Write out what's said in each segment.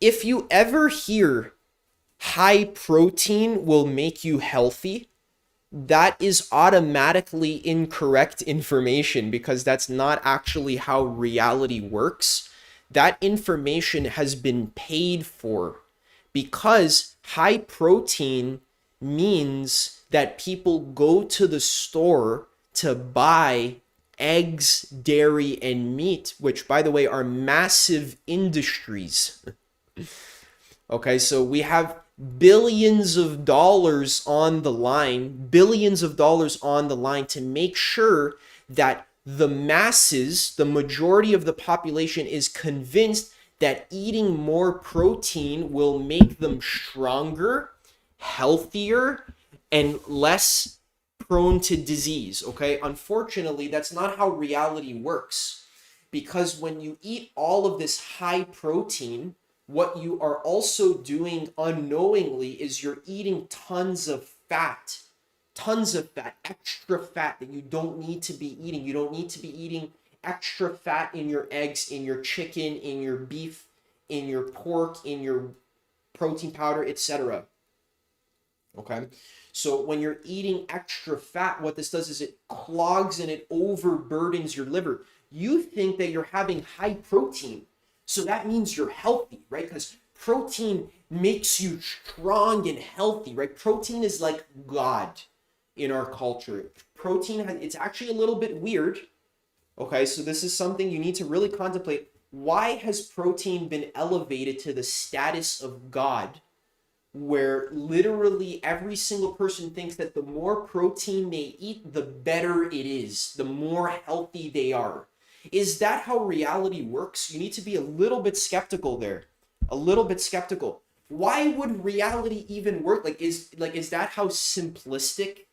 If you ever hear high protein will make you healthy, that is automatically incorrect information because that's not actually how reality works. That information has been paid for because high protein means that people go to the store to buy eggs, dairy, and meat, which, by the way, are massive industries. Okay, so we have billions of dollars on the line, billions of dollars on the line to make sure that the masses, the majority of the population, is convinced that eating more protein will make them stronger, healthier, and less prone to disease. Okay, unfortunately, that's not how reality works because when you eat all of this high protein, what you are also doing unknowingly is you're eating tons of fat, extra fat that you don't need to be eating. You don't need to be eating extra fat in your eggs, in your chicken, in your beef, in your pork, in your protein powder, etc. Okay? So when you're eating extra fat, what this does is it clogs and it overburdens your liver. You think that you're having high protein, so that means you're healthy, right? Because protein makes you strong and healthy, right? Protein is like God in our culture. Protein, it's actually a little bit weird. Okay, so this is something you need to really contemplate. Why has protein been elevated to the status of God, where literally every single person thinks that the more protein they eat, the better it is, the more healthy they are? Is that how reality works? You need to be a little bit skeptical there. A little bit skeptical. Why would reality even work? Is that how simplistic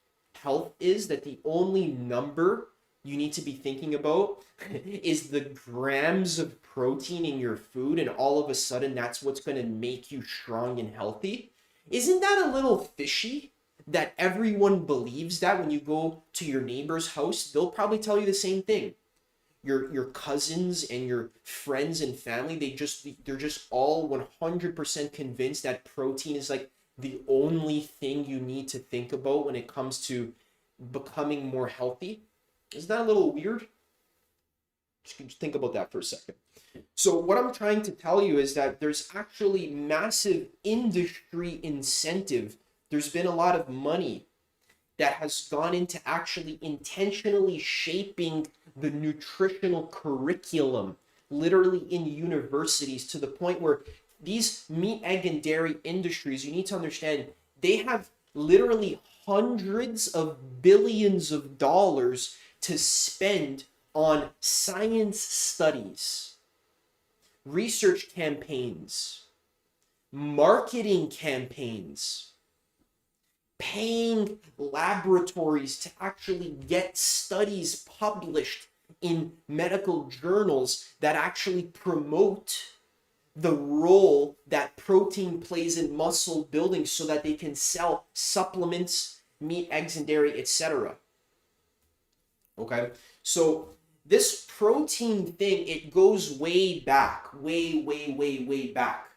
health is? That the only number you need to be thinking about is the grams of protein in your food, and all of a sudden that's what's going to make you strong and healthy? Isn't that a little fishy? That everyone believes that when you go to your neighbor's house, they'll probably tell you the same thing. Your cousins and your friends and family, they're just all 100% convinced that protein is like the only thing you need to think about when it comes to becoming more healthy. Isn't that a little weird? Just think about that for a second. So what I'm trying to tell you is that there's actually massive industry incentive. There's been a lot of money that has gone into actually intentionally shaping the nutritional curriculum, literally in universities, to the point where these meat, egg, and dairy industries, you need to understand, they have literally hundreds of billions of dollars to spend on science studies, research campaigns, marketing campaigns, paying laboratories to actually get studies published in medical journals that actually promote the role that protein plays in muscle building so that they can sell supplements, meat, eggs, and dairy, etc. Okay, so this protein thing, it goes way back, way back,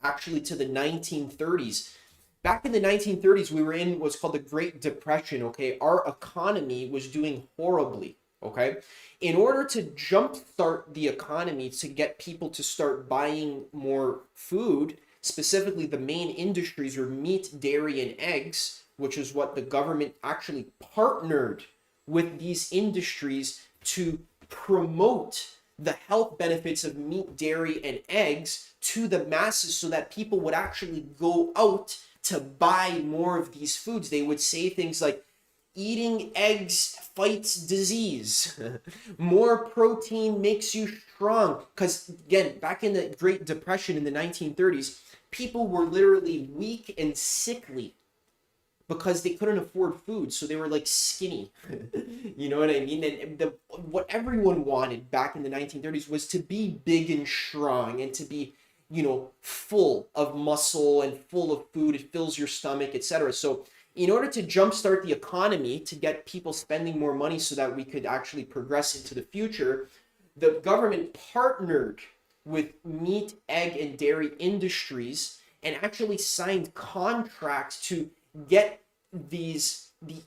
actually to the 1930s. Back in the 1930s, we were in what's called the Great Depression, okay? Our economy was doing horribly, okay? In order to jumpstart the economy, to get people to start buying more food, specifically the main industries were meat, dairy, and eggs, which is what the government actually partnered with these industries to promote the health benefits of meat, dairy, and eggs to the masses so that people would actually go out to buy more of these foods. They would say things like, eating eggs fights disease. More protein makes you strong. Because again, back in the Great Depression in the 1930s, people were literally weak and sickly because they couldn't afford food. So they were like skinny. You know what I mean? And what everyone wanted back in the 1930s was to be big and strong and to be, full of muscle and full of food. It fills your stomach, etc. So in order to jumpstart the economy, to get people spending more money so that we could actually progress into the future, the government partnered with meat, egg, and dairy industries and actually signed contracts to get the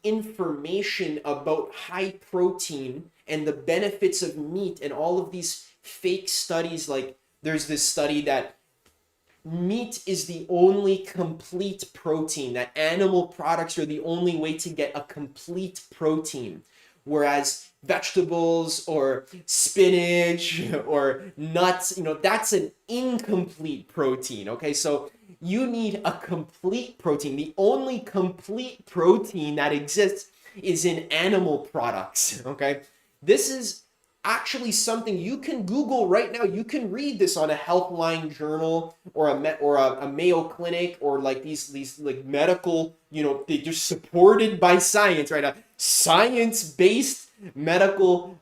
information about high protein and the benefits of meat, and all of these fake studies. Like there's this study that meat is the only complete protein, that animal products are the only way to get a complete protein, whereas vegetables or spinach or nuts, that's an incomplete protein. Okay, so you need a complete protein. The only complete protein that exists is in animal products. Okay, this is actually something you can Google right now. You can read this on a Healthline journal or a Mayo Clinic, or like these like medical, they're just supported by science, right? A science-based medical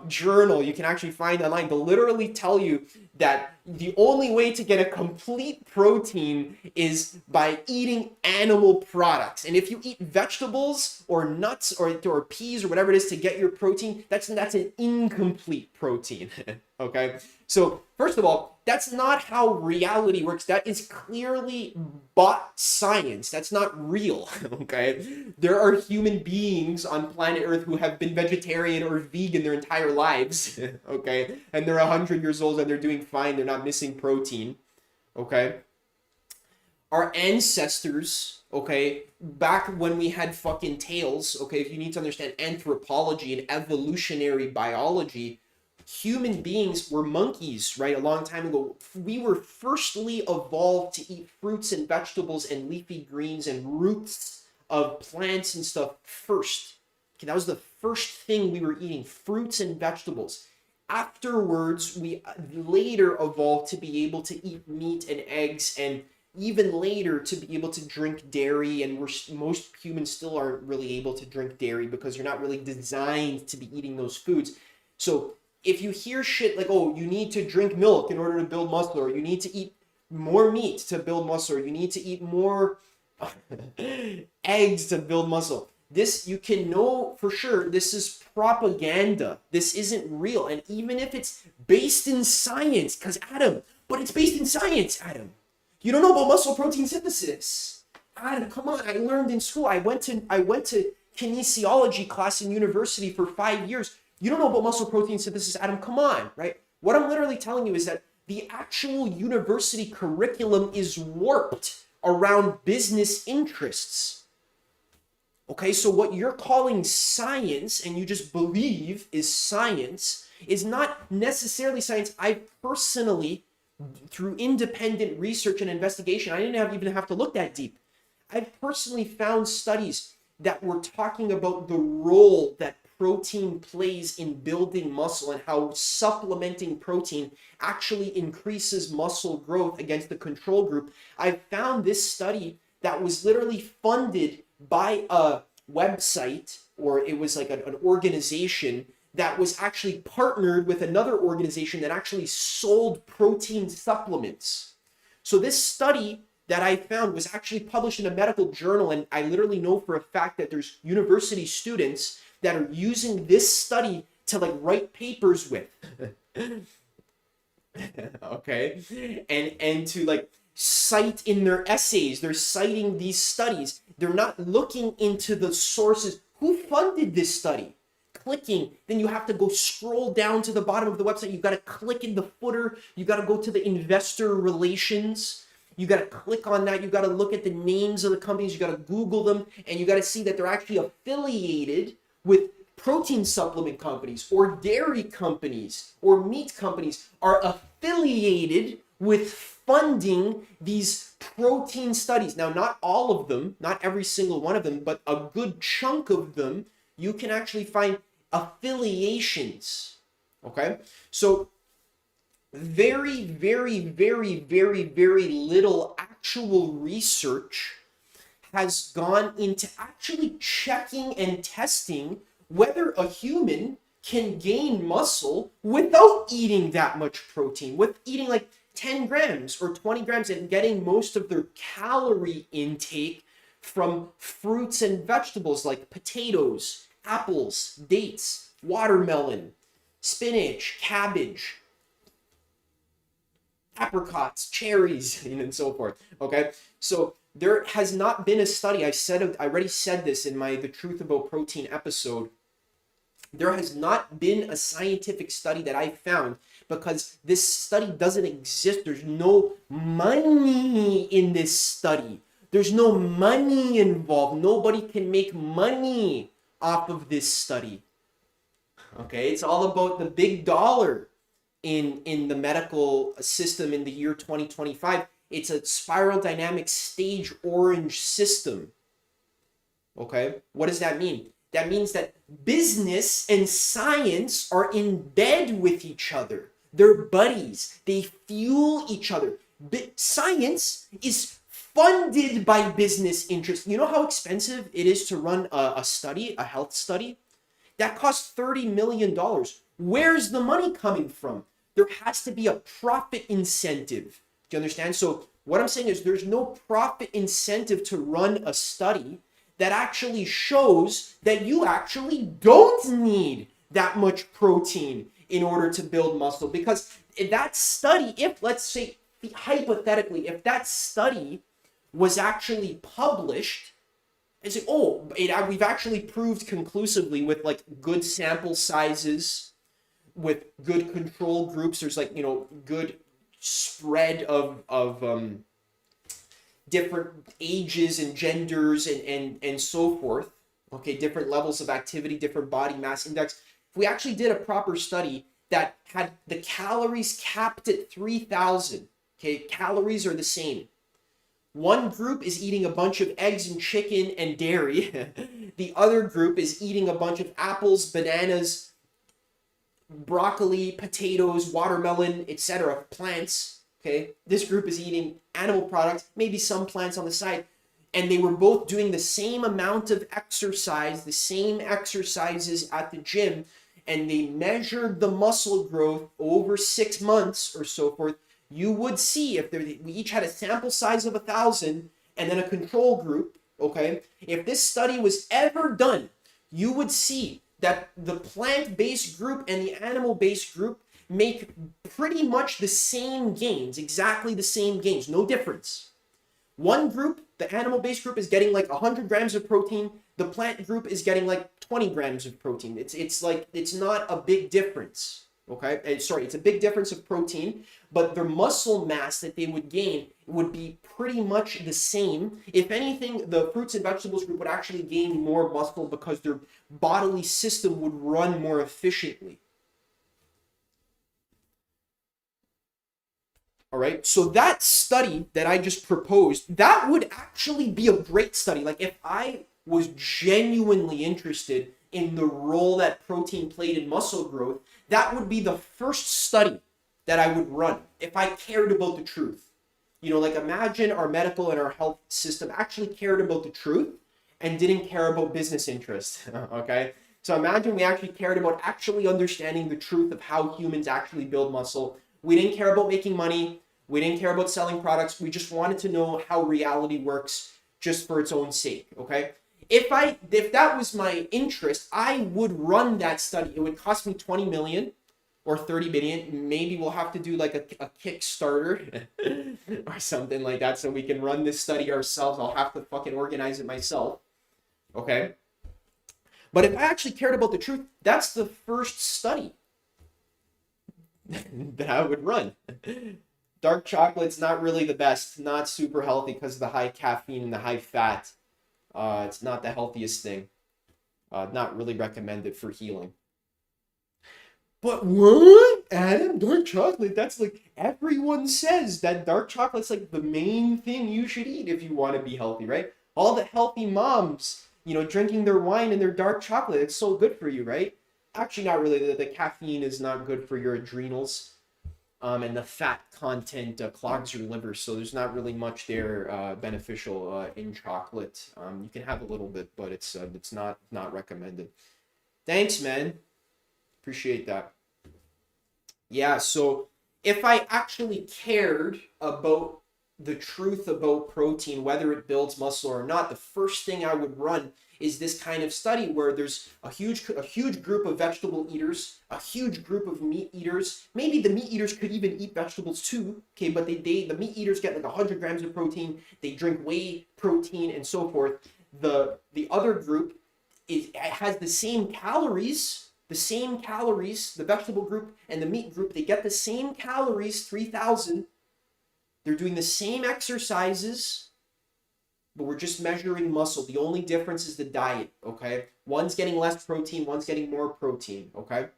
journal you can actually find online. They'll literally tell you that the only way to get a complete protein is by eating animal products. And if you eat vegetables or nuts or peas or whatever it is to get your protein, that's an incomplete protein. Okay? So, first of all, that's not how reality works. That is clearly bought science. That's not real. Okay? There are human beings on planet Earth who have been vegetarian or vegan their entire lives. Okay? And they're 100 years old and they're doing fine. They're not missing protein. Okay? Our ancestors, okay, back when we had fucking tails, okay, if you need to understand anthropology and evolutionary biology, human beings were monkeys, right? A long time ago. We were firstly evolved to eat fruits and vegetables and leafy greens and roots of plants and stuff first. Okay, that was the first thing we were eating, fruits and vegetables. Afterwards, we later evolved to be able to eat meat and eggs, and even later to be able to drink dairy. And most humans still aren't really able to drink dairy because you're not really designed to be eating those foods. So if you hear shit like, oh, you need to drink milk in order to build muscle, or you need to eat more meat to build muscle, or you need to eat more eggs to build muscle, this, you can know for sure, this is propaganda. This isn't real. And even if it's based in science, but it's based in science, Adam. You don't know about muscle protein synthesis. Adam, come on, I learned in school. I went to kinesiology class in university for 5 years. You don't know about muscle protein synthesis, Adam, come on, right? What I'm literally telling you is that the actual university curriculum is warped around business interests. Okay, so what you're calling science and you just believe is science is not necessarily science. I personally, through independent research and investigation, I didn't even have to look that deep. I've personally found studies that were talking about the role that protein plays in building muscle and how supplementing protein actually increases muscle growth against the control group. I found this study that was literally funded by a website, or it was like an organization that was actually partnered with another organization that actually sold protein supplements. So this study that I found was actually published in a medical journal, and I literally know for a fact that there's university students that are using this study to like write papers with. Okay, and to like cite in their essays. They're citing these studies. They're not looking into the sources. Who funded this study? Clicking, then you have to go scroll down to the bottom of the website. You got to click in the footer. You got to go to the investor relations. You got to click on that. You got to look at the names of the companies. You got to Google them, and you got to see that they're actually affiliated with protein supplement companies or dairy companies or meat companies are affiliated with funding these protein studies. Now, not all of them, not every single one of them, but a good chunk of them, you can actually find affiliations. Okay? So very, very, very, very, very little actual research has gone into actually checking and testing whether a human can gain muscle without eating that much protein, with eating like 10 grams or 20 grams and getting most of their calorie intake from fruits and vegetables like potatoes, apples, dates, watermelon, spinach, cabbage. apricots, cherries, and so forth. Okay, so there has not been a study. I already said this in my The Truth About Protein episode. There has not been a scientific study that I found, because this study doesn't exist. There's no money in this study. There's no money involved. Nobody can make money off of this study. Okay, it's all about the big dollar in the medical system in the year 2025. It's a spiral dynamic stage orange system. Okay, what does that mean? That means that business and science are in bed with each other. They're buddies. They fuel each other. Science is funded by business interests. You know how expensive it is to run a study, a health study? That costs $30 million. Where's the money coming from? There has to be a profit incentive. Do you understand? So what I'm saying is there's no profit incentive to run a study that actually shows that you actually don't need that much protein in order to build muscle. Because that study, if, let's say, hypothetically, if that study was actually published, and say, oh, we've actually proved conclusively with like good sample sizes, with good control groups, there's like, good spread of different ages and genders and so forth, okay, different levels of activity, different body mass index. If we actually did a proper study that had the calories capped at 3,000, okay, calories are the same. One group is eating a bunch of eggs and chicken and dairy. The other group is eating a bunch of apples, bananas, broccoli, potatoes, watermelon, etc., plants. Okay, this group is eating animal products, maybe some plants on the side, and they were both doing the same amount of exercise, the same exercises at the gym, and they measured the muscle growth over 6 months or so forth. You would see if we each had a sample size of 1,000 and then a control group, okay? If this study was ever done, you would see that the plant-based group and the animal-based group make pretty much the same gains, exactly the same gains, no difference. One group, the animal-based group, is getting like 100 grams of protein. The plant group is getting like 20 grams of protein. It's not a big difference. Okay, it's a big difference of protein, but their muscle mass that they would gain would be pretty much the same. If anything, the fruits and vegetables group would actually gain more muscle because their bodily system would run more efficiently. All right, so that study that I just proposed, that would actually be a great study. Like if I was genuinely interested in the role that protein played in muscle growth, that would be the first study that I would run if I cared about the truth. Like imagine our medical and our health system actually cared about the truth and didn't care about business interests, okay? So imagine we actually cared about actually understanding the truth of how humans actually build muscle. We didn't care about making money. We didn't care about selling products. We just wanted to know how reality works just for its own sake, okay? If that was my interest, I would run that study. It would cost me 20 million or 30 million. Maybe we'll have to do like a Kickstarter or something like that so we can run this study ourselves. I'll have to fucking organize it myself. Okay? But if I actually cared about the truth, that's the first study that I would run. Dark chocolate's not really the best, not super healthy because of the high caffeine and the high fat. It's not the healthiest thing. Not really recommended for healing. But what? Adam, dark chocolate? That's like, everyone says that dark chocolate's like the main thing you should eat if you want to be healthy, right? All the healthy moms, drinking their wine and their dark chocolate. It's so good for you, right? Actually, not really. The caffeine is not good for your adrenals. And the fat content clogs your liver, so there's not really much there beneficial in chocolate. You can have a little bit, but it's not recommended. Thanks, man. Appreciate that. Yeah, so if I actually cared about the truth about protein, whether it builds muscle or not, the first thing I would run is this kind of study where there's a huge group of vegetable eaters, a huge group of meat eaters. Maybe the meat eaters could even eat vegetables too, okay? But the meat eaters get like 100 grams of protein. They drink whey protein and so forth. The other group has the same calories. The vegetable group and the meat group, they get the same calories, 3,000. They're doing the same exercises, but we're just measuring muscle. The only difference is the diet, okay? One's getting less protein, one's getting more protein, okay?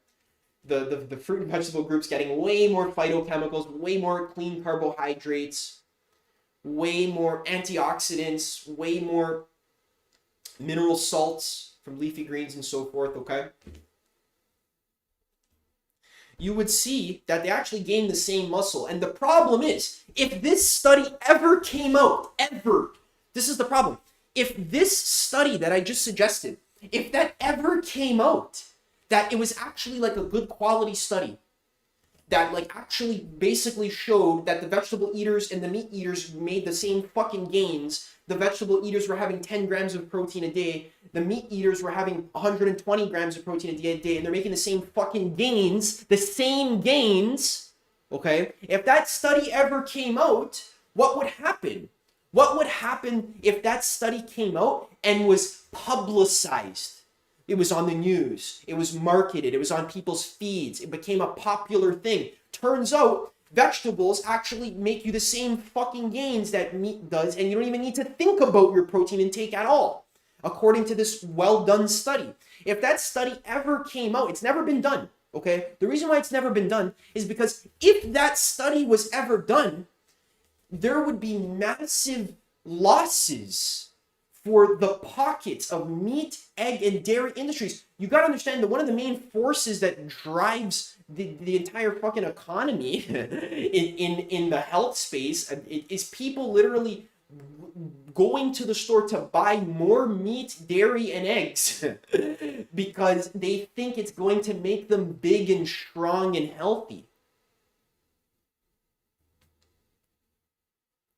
The fruit and vegetable group's getting way more phytochemicals, way more clean carbohydrates, way more antioxidants, way more mineral salts from leafy greens and so forth, okay? You would see that they actually gain the same muscle. And the problem is, if this study ever came out, this is the problem. If this study that I just suggested, if that ever came out, that it was actually like a good quality study, that like actually basically showed that the vegetable eaters and the meat eaters made the same fucking gains. The vegetable eaters were having 10 grams of protein a day. The meat eaters were having 120 grams of protein a day, and they're making the same fucking gains, okay? If that study ever came out, what would happen? What would happen if that study came out and was publicized? It was on the news. It was marketed. It was on people's feeds. It became a popular thing. Turns out, vegetables actually make you the same fucking gains that meat does, and you don't even need to think about your protein intake at all, according to this well-done study. If that study ever came out, it's never been done, okay? The reason why it's never been done is because if that study was ever done, there would be massive losses for the pockets of meat, egg, and dairy industries. You got to understand that one of the main forces that drives the entire fucking economy in the health space is people literally going to the store to buy more meat, dairy, and eggs because they think it's going to make them big and strong and healthy.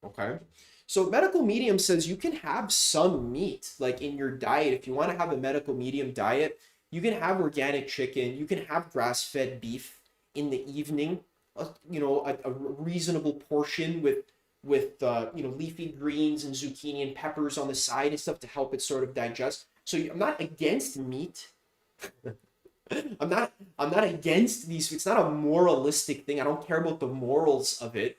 Okay? So medical medium says you can have some meat like in your diet. If you want to have a medical medium diet, you can have organic chicken, you can have grass-fed beef in the evening, a reasonable portion with leafy greens and zucchini and peppers on the side and stuff to help it sort of digest. So I'm not against meat. I'm not against these. It's not a moralistic thing. I don't care about the morals of it.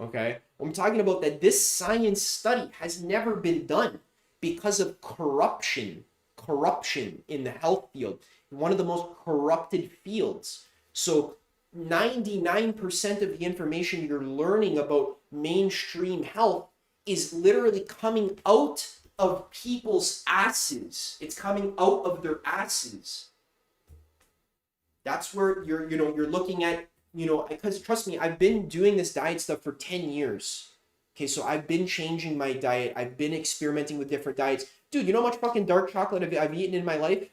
Okay? I'm talking about that this science study has never been done because of corruption in the health field, one of the most corrupted fields. So 99% of the information you're learning about mainstream health is literally coming out of people's asses. It's coming out of their asses. That's where you're looking at, because trust me, I've been doing this diet stuff for 10 years. Okay, so I've been changing my diet. I've been experimenting with different diets. Dude, you know how much fucking dark chocolate I've eaten in my life?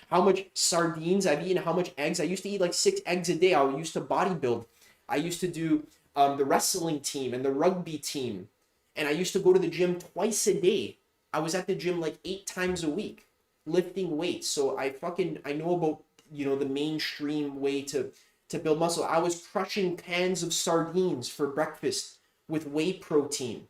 How much sardines I've eaten, how much eggs? I used to eat like 6 eggs a day. I used to bodybuild. I used to do the wrestling team and the rugby team. And I used to go to the gym twice a day. I was at the gym like 8 times a week, lifting weights. So I know about, the mainstream way to build muscle. I was crushing cans of sardines for breakfast with whey protein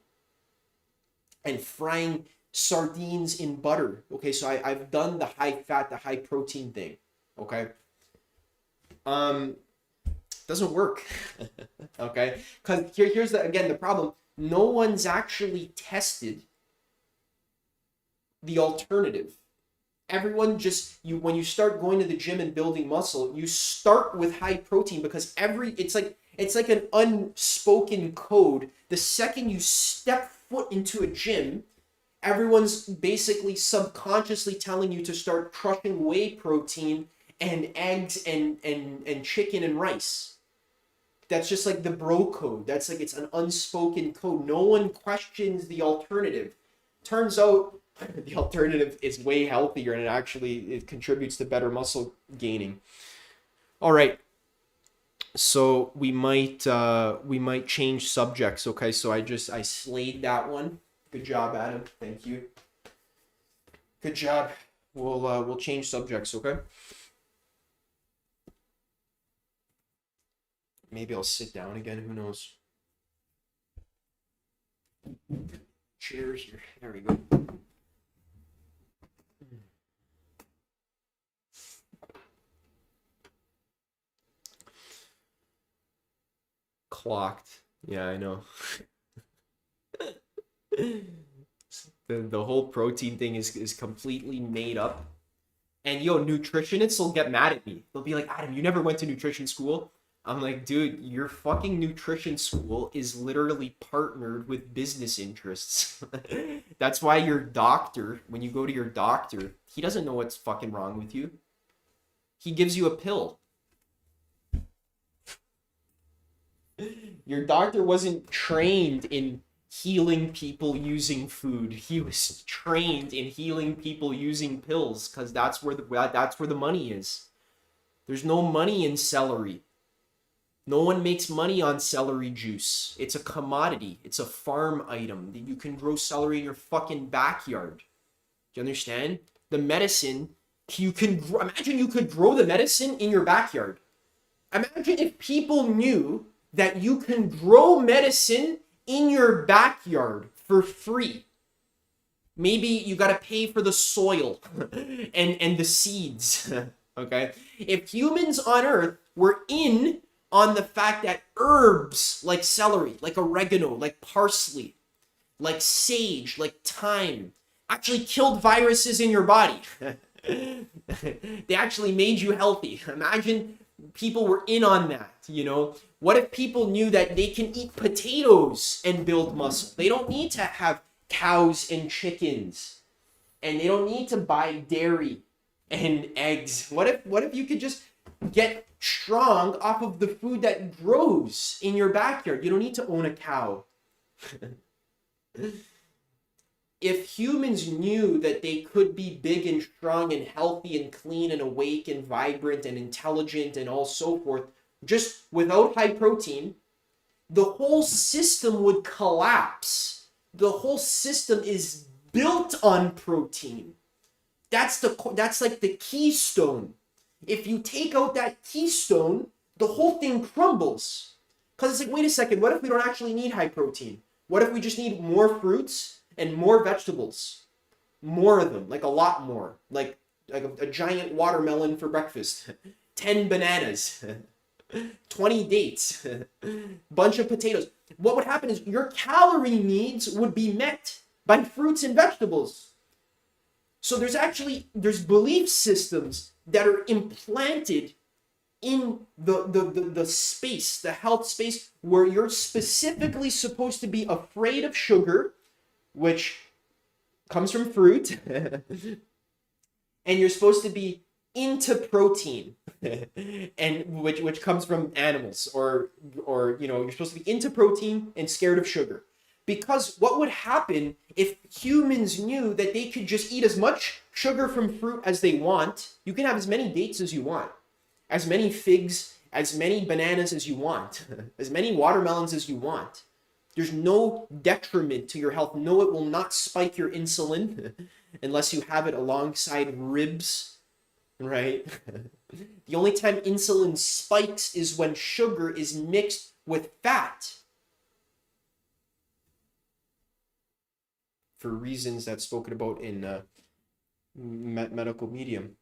and frying sardines in butter. Okay, so I've done the high fat, the high protein thing. Okay. Doesn't work. Okay, because here's the problem. No one's actually tested the alternative. Everyone when you start going to the gym and building muscle, you start with high protein because it's like an unspoken code. The second you step foot into a gym, everyone's basically subconsciously telling you to start crushing whey protein and eggs and chicken and rice. That's just like the bro code. That's like, it's an unspoken code. No one questions the alternative. Turns out the alternative is way healthier and it contributes to better muscle gaining. All right. So we might change subjects. Okay. So I slayed that one. Good job, Adam. Thank you. Good job. We'll change subjects, okay? Maybe I'll sit down again. Who knows? Chairs here. There we go. Clocked. Yeah, I know. The whole protein thing is completely made up. And nutritionists will get mad at me. They'll be like, Adam, you never went to nutrition school. I'm like, dude, your fucking nutrition school is literally partnered with business interests. That's why your doctor, when you go to your doctor, he doesn't know what's fucking wrong with you. He gives you a pill. Your doctor wasn't trained in healing people using food. He was trained in healing people using pills, because that's where the money is. There's no money in celery. No one makes money on celery juice. It's a commodity. It's a farm item. You can grow celery in your fucking backyard. Do you understand? The medicine, imagine you could grow the medicine in your backyard. Imagine if people knew that you can grow medicine in your backyard for free. Maybe you got to pay for the soil and the seeds. Okay? If humans on Earth were in on the fact that herbs like celery, like oregano, like parsley, like sage, like thyme, actually killed viruses in your body. They actually made you healthy. Imagine people were in on that, What if people knew that they can eat potatoes and build muscle? They don't need to have cows and chickens, and they don't need to buy dairy and eggs. What if you could just get strong off of the food that grows in your backyard? You don't need to own a cow. If humans knew that they could be big and strong and healthy and clean and awake and vibrant and intelligent and all so forth, just without high protein, the whole system would collapse. The whole system is built on protein. That's like the keystone. If you take out that keystone, the whole thing crumbles. Because it's like, wait a second, what if we don't actually need high protein? What if we just need more fruits and more vegetables? More of them, like a lot more. Like a giant watermelon for breakfast. 10 bananas. 20 dates. Bunch of potatoes. What would happen is your calorie needs would be met by fruits and vegetables. So there's belief systems that are implanted in the space, the health space, where you're specifically supposed to be afraid of sugar, which comes from fruit, and you're supposed to be into protein, and which comes from animals, or you're supposed to be into protein and scared of sugar. Because what would happen if humans knew that they could just eat as much sugar from fruit as they want? You can have as many dates as you want, as many figs, as many bananas as you want, as many watermelons as you want. There's no detriment to your health. No, it will not spike your insulin unless you have it alongside ribs, right? The only time insulin spikes is when sugar is mixed with fat. For reasons that's spoken about in medical medium.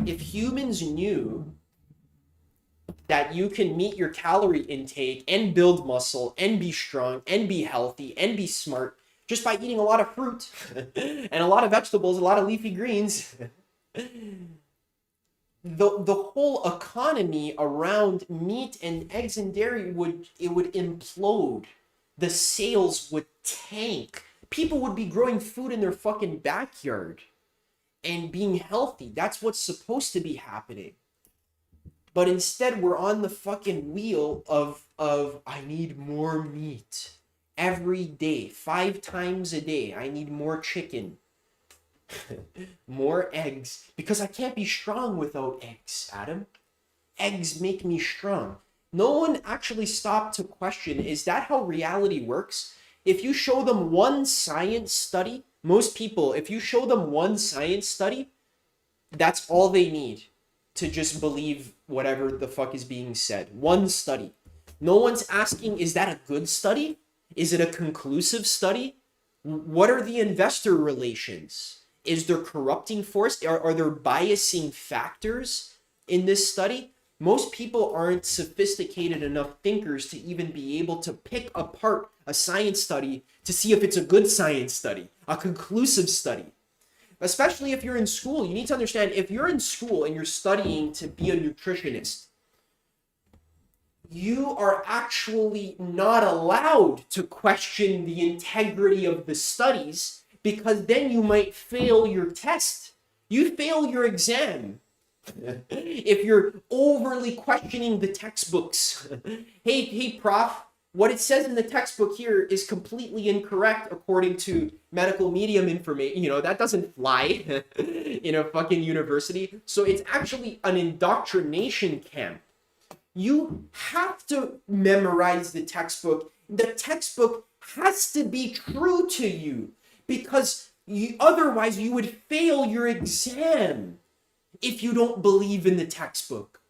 If humans knew that you can meet your calorie intake and build muscle and be strong and be healthy and be smart just by eating a lot of fruit and a lot of vegetables, a lot of leafy greens, the whole economy around meat and eggs and dairy would implode. The sales would tank. People would be growing food in their fucking backyard and being healthy. That's what's supposed to be happening. But instead, we're on the fucking wheel of I need more meat every day, 5 times a day. I need more chicken. More eggs, because I can't be strong without eggs, Adam. Eggs make me strong. No one actually stopped to question, is that how reality works? If you show them one science study, most people, if you show them one science study, that's all they need to just believe whatever the fuck is being said. One study. No one's asking, is that a good study? Is it a conclusive study? What are the investor relations? Is there corrupting force? Are there biasing factors in this study? Most people aren't sophisticated enough thinkers to even be able to pick apart a science study to see if it's a good science study, a conclusive study. Especially if you're in school, you need to understand, if you're in school and you're studying to be a nutritionist, you are actually not allowed to question the integrity of the studies, because then you might fail your test. You fail your exam. If you're overly questioning the textbooks. Hey, prof, what it says in the textbook here is completely incorrect according to medical medium information. That doesn't fly in a fucking university. So it's actually an indoctrination camp. You have to memorize the textbook. The textbook has to be true to you, because otherwise you would fail your exam if you don't believe in the textbook.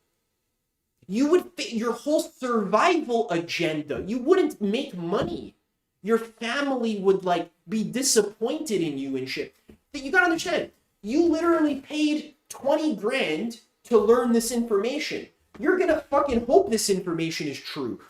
You would your whole survival agenda. You wouldn't make money. Your family would be disappointed in you and shit. You gotta understand, you literally paid 20 grand to learn this information. You're gonna fucking hope this information is true.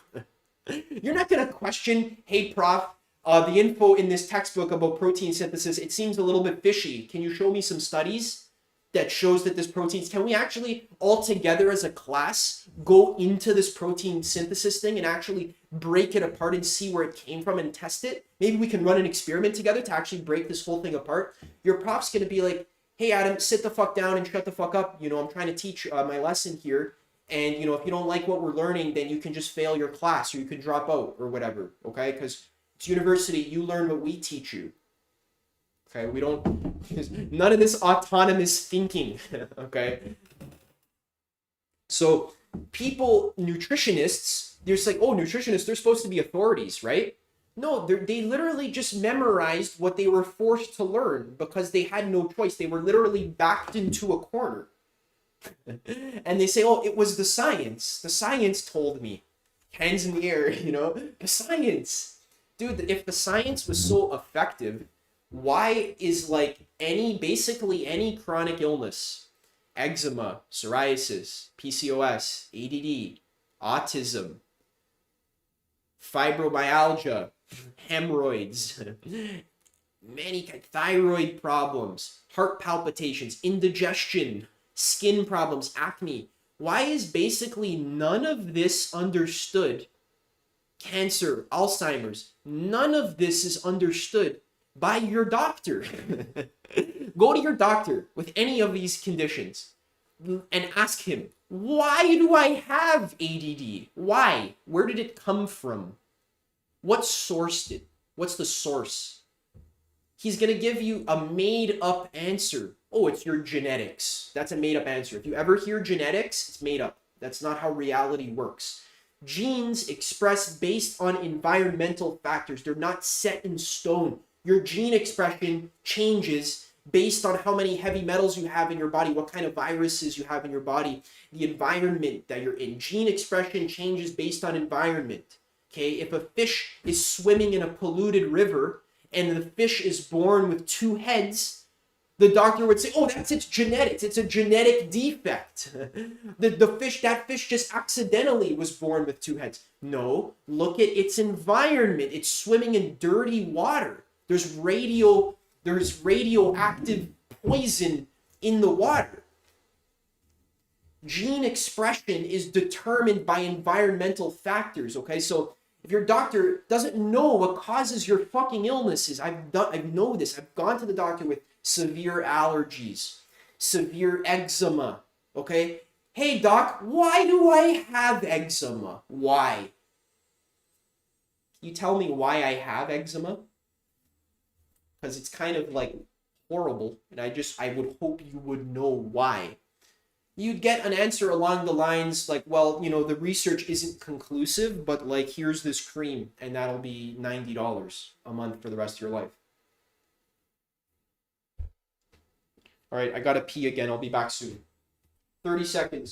You're not gonna question, hey prof, the info in this textbook about protein synthesis, it seems a little bit fishy. Can you show me some studies that shows that this protein, can we actually all together as a class go into this protein synthesis thing and actually break it apart and see where it came from and test it? Maybe we can run an experiment together to actually break this whole thing apart. Your prof's gonna be like, hey Adam, sit the fuck down and shut the fuck up. I'm trying to teach my lesson here. And, if you don't like what we're learning, then you can just fail your class or you can drop out or whatever, okay? Because it's university, you learn what we teach you. Okay, we don't, none of this autonomous thinking, okay? So people, nutritionists, they're just like, oh, nutritionists, they're supposed to be authorities, right? No, they literally just memorized what they were forced to learn because they had no choice. They were literally backed into a corner. And they say, oh, it was the science. The science told me. Hands in the air, the science. Dude, if the science was so effective, why is basically any chronic illness, eczema, psoriasis, PCOS, ADD, autism, fibromyalgia, hemorrhoids, many thyroid problems, heart palpitations, indigestion, skin problems, acne. Why is basically none of this understood? Cancer, Alzheimer's, none of this is understood by your doctor. Go to your doctor with any of these conditions and ask him, why do I have ADD? Why? Where did it come from? What sourced it? What's the source? He's going to give you a made-up answer. Oh, it's your genetics. That's a made-up answer. If you ever hear genetics, it's made up. That's not how reality works. Genes express based on environmental factors. They're not set in stone. Your gene expression changes based on how many heavy metals you have in your body, what kind of viruses you have in your body, the environment that you're in. Gene expression changes based on environment. Okay, if a fish is swimming in a polluted river and the fish is born with 2 heads, the doctor would say, oh, that's its genetics. It's a genetic defect. That fish just accidentally was born with 2 heads. No, look at its environment. It's swimming in dirty water. There's radioactive poison in the water. Gene expression is determined by environmental factors, okay? So if your doctor doesn't know what causes your fucking illnesses, I know this. I've gone to the doctor with severe allergies, severe eczema, okay? Hey doc, why do I have eczema? Why? Can you tell me why I have eczema? Because it's kind of horrible, and I would hope you would know why. you'd get an answer along the lines like, well, you know, the research isn't conclusive, but like, here's this cream and that'll be $90 a month for the rest of your life. All right, I gotta pee again. I'll be back soon. 30 seconds.